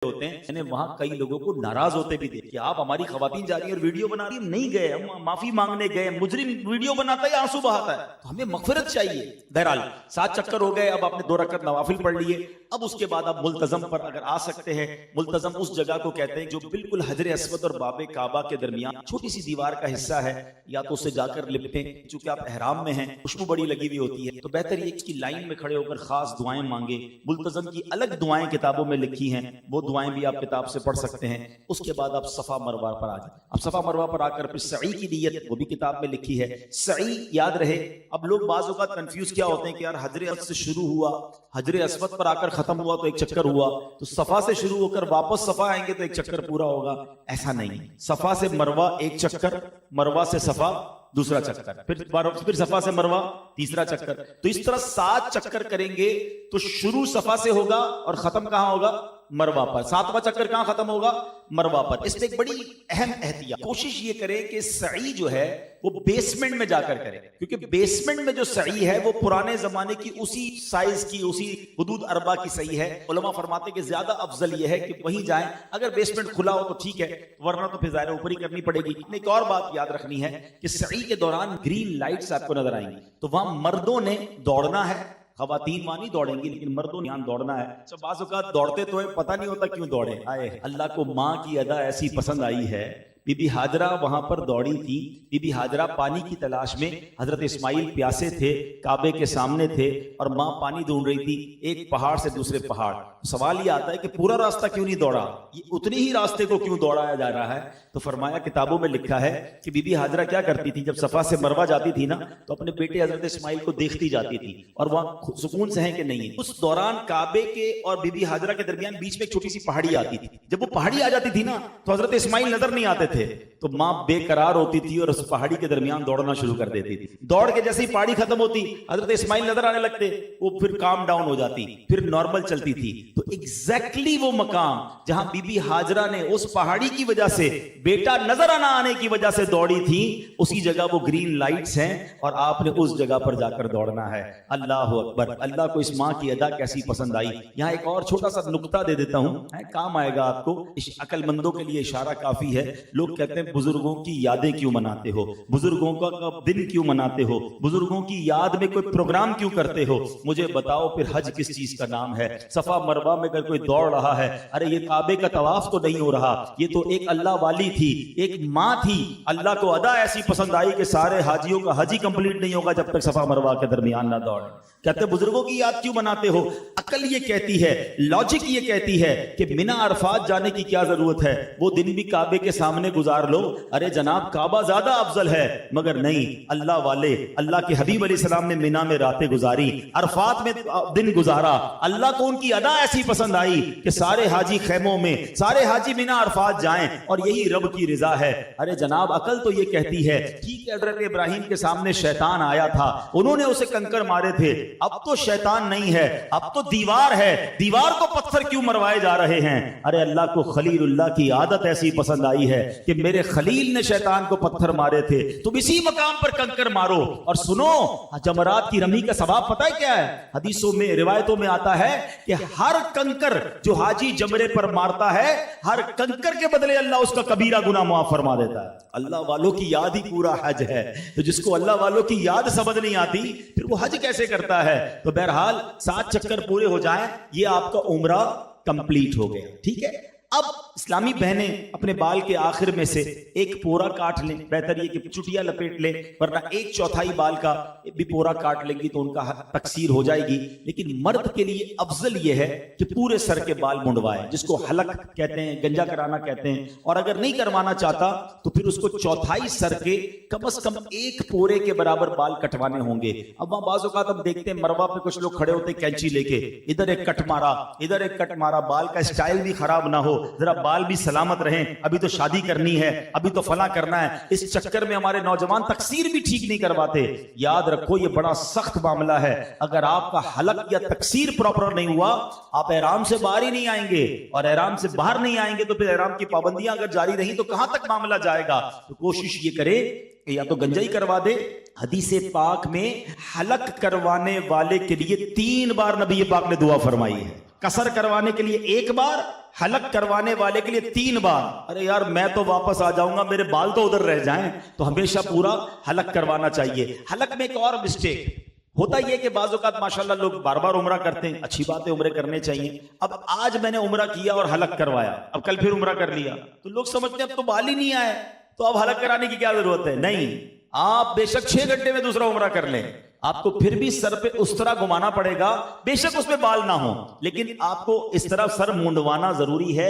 ہوتے ہیں. میں نے وہاں کئی لوگوں کو ناراض ہوتے بھی دیکھا کہ آپ ہماری خواتین جا رہی ہیں اور ویڈیو بنا رہی ہیں. نہیں گئے, ہم معافی مانگنے گئے. مجرم ویڈیو بناتا ہے آنسو بہاتا ہے, تو ہمیں مغفرت چاہیے. بہرحال 7 چکر ہو گئے, اب آپ نے 2 رکعت نوافل پڑھ لیے. اب اس کے بعد آپ ملتزم پر اگر آ سکتے ہیں. ملتزم اس جگہ کو کہتے ہیں جو بالکل حجر اسود اور باب کعبہ کے درمیان چھوٹی سی دیوار کا حصہ ہے, یا تو اسے جا کر لپٹیں. چونکہ آپ احرام میں ہیں, خوشبو بڑی لگی ہوئی ہوتی ہے, تو بہتر یہ کہ لائن میں کھڑے ہو کر خاص دعائیں مانگے. ملتزم کی الگ دعائیں کتابوں میں لکھی ہیں, وہ دعائیں بھی آپ کتاب سے پڑھ سکتے ہیں. اس کے بعد آپ صفا مروہ پر آ جائیں. اب صفا مروہ پر آ کر پھر سعی کی نیت, وہ بھی کتاب میں لکھی ہے. سعی یاد رہے. اب لوگ بعض اوقات کنفیوز کیا ہوتے ہیں کہ یار حجر اسود سے شروع ہوا, حجر اسود پر آ کر ختم ہوا تو ایک چکر ہوا, تو صفا سے شروع ہو کر واپس صفا آئیں گے تو ایک چکر پورا ہوگا. ایسا نہیں. صفا سے مروہ ایک چکر, مروہ سے صفا دوسرا چکر, پھر صفا سے مروہ تیسرا چکر. تو اس طرح 7 چکر کریں گے تو شروع صفا سے ہوگا اور ختم کہاں ہوگا؟ مروہ پر. 7واں چکر کہاں ختم ہوگا؟ مروہ پر. اس میں ایک بڑی اہم احتیاط, کوشش یہ کریں کہ سعی جو ہے وہ بیسمنٹ میں جا کر کریں, کیونکہ بیسمنٹ میں جو سعی ہے وہ پرانے زمانے کی اسی سائز کی, اسی حدود اربع کی سعی ہے. علماء فرماتے ہیں کہ زیادہ افضل یہ ہے کہ وہیں جائیں. اگر بیسمنٹ کھلا ہو تو ٹھیک ہے, ورنہ تو پھر ظاہر اوپر ہی کرنی پڑے گی. ایک اور بات یاد رکھنی ہے کہ سعی کے دوران گرین لائٹس آپ کو نظر آئیں گی, تو وہاں مردوں نے دوڑنا ہے. خواتین وہاں نہیں دوڑیں گی, لیکن مردوں نے یہاں دوڑنا ہے. بعض اوقات دوڑتے تو ہیں, پتہ نہیں ہوتا کیوں دوڑے. آئے اللہ کو ماں کی ادا ایسی پسند آئی ہے. بی بی ہاجرہ وہاں پر دوڑی تھی. بی بی ہاجرہ پانی کی تلاش میں, حضرت اسماعیل پیاسے تھے, کعبے کے سامنے تھے, اور ماں پانی ڈھونڈ رہی تھی ایک پہاڑ سے دوسرے پہاڑ. سوال یہ آتا ہے کہ پورا راستہ کیوں نہیں دوڑا, یہ اتنی ہی راستے کو کیوں دوڑایا جا رہا ہے؟ تو فرمایا کتابوں میں لکھا ہے کہ بی بی ہاجرہ کیا کرتی تھی, جب صفا سے مروہ جاتی تھی نا, تو اپنے بیٹے حضرت اسماعیل کو دیکھتی جاتی تھی, اور وہاں سکون سے ہیں کہ نہیں. اس دوران کعبے کے اور بی بی ہاجرہ کے درمیان بیچ میں ایک چھوٹی سی پہاڑی آتی تھی. جب وہ پہاڑی آ جاتی تھی نا, تو حضرت اسماعیل نظر نہیں آتے تھے, تو ماں بے قرار ہوتی تھی اور اس پہاڑی کے درمیان دوڑنا شروع کر دیتی تھی. دوڑ کے جیسے ہی پہاڑی ختم ہوتی, حضرت اسماعیل نظر آنے لگتے, وہ پھر کام ڈاؤن ہو جاتی, پھر نارمل چلتی تھی. تو ایگزیکٹلی وہ مقام جہاں بی بی ہاجرہ نے اس پہاڑی کی وجہ سے, بیٹا نظر نہ آنے کی وجہ سے دوڑی تھی, اسی جگہ وہ گرین لائٹس ہیں, اور آپ نے اس جگہ پر جا کر دوڑنا ہے. اللہ اکبر. اللہ کو اس ماں کی ادا کیسی پسند آئی. یہاں ایک اور چھوٹا سا نقطہ دے دیتا ہوں, کام آئے گا آپ کو. عقل مندوں کے لیے اشارہ کافی ہے. لوگ کہتے ہیں بزرگوں کی یادیں کیوں مناتے ہو, بزرگوں کا دن کیوں مناتے ہو, بزرگوں کی یاد میں کوئی پروگرام کیوں کرتے ہو. مجھے بتاؤ پھر حج کس چیز کا نام ہے؟ صفا مروہ میں اگر کوئی دوڑ رہا ہے, ارے یہ کعبے کا طواف تو نہیں ہو رہا, یہ تو ایک اللہ والی تھی, ایک ماں تھی. اللہ کو ادا ایسی پسند آئی کہ سارے حاجیوں کا حج ہی کمپلیٹ نہیں ہوگا جب تک صفا مروہ کے درمیان نہ دوڑے. کہتے بزرگوں کی یاد کیوں مناتے ہو؟ عقل یہ کہتی ہے, لاجک یہ کہتی ہے کہ منی عرفات جانے کی کیا ضرورت ہے, وہ دن بھی کعبے کے سامنے گزار لو. ارے جناب کعبہ زیادہ افضل ہے, مگر نہیں, اللہ والے, اللہ کے حبیب علیہ السلام نے منی میں راتیں گزاری, عرفات میں دن گزارا. اللہ کو ان کی ادا ایسی پسند آئی کہ سارے حاجی خیموں میں, سارے حاجی منی عرفات جائیں, اور یہی رب کی رضا ہے. ارے جناب عقل تو یہ کہتی ہے, ٹھیک ہے حضرت ابراہیم کے سامنے شیطان آیا تھا, انہوں نے اسے کنکر مارے تھے, اب تو شیطان نہیں ہے, اب تو دیوار ہے, دیوار کو پتھر کیوں مروائے جا رہے ہیں؟ ارے اللہ کو خلیل اللہ کی عادت ایسی پسند آئی ہے کہ میرے خلیل نے شیطان کو پتھر مارے تھے, تم اسی مقام پر کنکر مارو. اور سنو, جمرات کی رمی کا ثواب پتہ ہے کیا ہے؟ حدیثوں میں, روایتوں میں آتا ہے کہ ہر کنکر جو حاجی جمرے پر مارتا ہے, ہر کنکر کے بدلے اللہ اس کا کبیرہ گناہ معاف فرما دیتا ہے. اللہ والوں کی یاد ہی پورا حج ہے. تو جس کو اللہ والوں کی یاد سمجھ نہیں آتی, پھر وہ حج کیسے کرتا ہے؟ تو بہرحال 7 چکر پورے ہو جائیں, یہ آپ کا عمرہ کمپلیٹ ہو گیا. ٹھیک ہے. اب اسلامی بہنیں اپنے بال کے آخر میں سے ایک پورا کاٹ لیں, بہتر یہ کہ چٹیا لپیٹ لیں, ورنہ 1/4 بال کا بھی پورا کاٹ لیں گی تو ان کا تقصیر ہو جائے گی. لیکن مرد کے لیے افضل یہ ہے کہ پورے سر کے بال منڈوائے, جس کو حلق کہتے ہیں, گنجا کرانا کہتے ہیں. اور اگر نہیں کروانا چاہتا تو پھر اس کو 1/4 سر کے کم از کم 1 پورے کے برابر بال کٹوانے ہوں گے. اب وہاں بعض اوقات ہم دیکھتے ہیں مروہ پہ کچھ لوگ کھڑے ہوتے ہیں کینچی لے کے, ادھر ایک کٹ مارا, ادھر ایک کٹ مارا. بال کا اسٹائل بھی خراب نہ ہو, ذرا بال بھی سلامت رہیں, ابھی تو شادی کرنی ہے, ابھی تو فلاں کرنا ہے. اس چکر میں ہمارے نوجوان تقصیر بھی ٹھیک نہیں کرواتے. یاد رکھو یہ بڑا سخت معاملہ ہے. اگر آپ کا حلق یا تقصیر پراپر نہیں ہوا, آپ احرام سے باہر ہی نہیں آئیں گے, اور احرام سے باہر نہیں آئیں گے تو پھر احرام کی پابندیاں اگر جاری رہیں تو کہاں تک معاملہ جائے گا. تو کوشش یہ کرے کہ یا تو گنجائی کروا دے. حدیث پاک میں حلق کروانے والے کے لیے 3 بار نبی پاک نے دعا فرمائی ہے. قصر کروانے کے لیے 1 بار، حلق کروانے والے کے لیے 3 بار. ارے یار میں تو واپس آ جاؤں گا، میرے بال تو ادھر رہ جائیں. تو ہمیشہ پورا حلق کروانا چاہیے. حلق میں ایک اور مسٹیک ہوتا یہ کہ بعض اوقات ماشاءاللہ لوگ بار بار عمرہ کرتے ہیں، اچھی بات ہے، عمرے کرنے چاہیے. اب آج میں نے عمرہ کیا اور حلق کروایا، اب کل پھر عمرہ کر لیا، تو لوگ سمجھتے ہیں اب تو بال ہی نہیں آئے تو اب حلق کرانے کی کیا ضرورت ہے. نہیں، آپ بے شک 6 گھنٹے میں دوسرا عمرہ کر لیں، آپ کو پھر بھی سر پہ اس طرح گھمانا پڑے گا، بے شک اس میں بال نہ ہو، لیکن آپ کو اس طرح سر مونڈوانا ضروری ہے.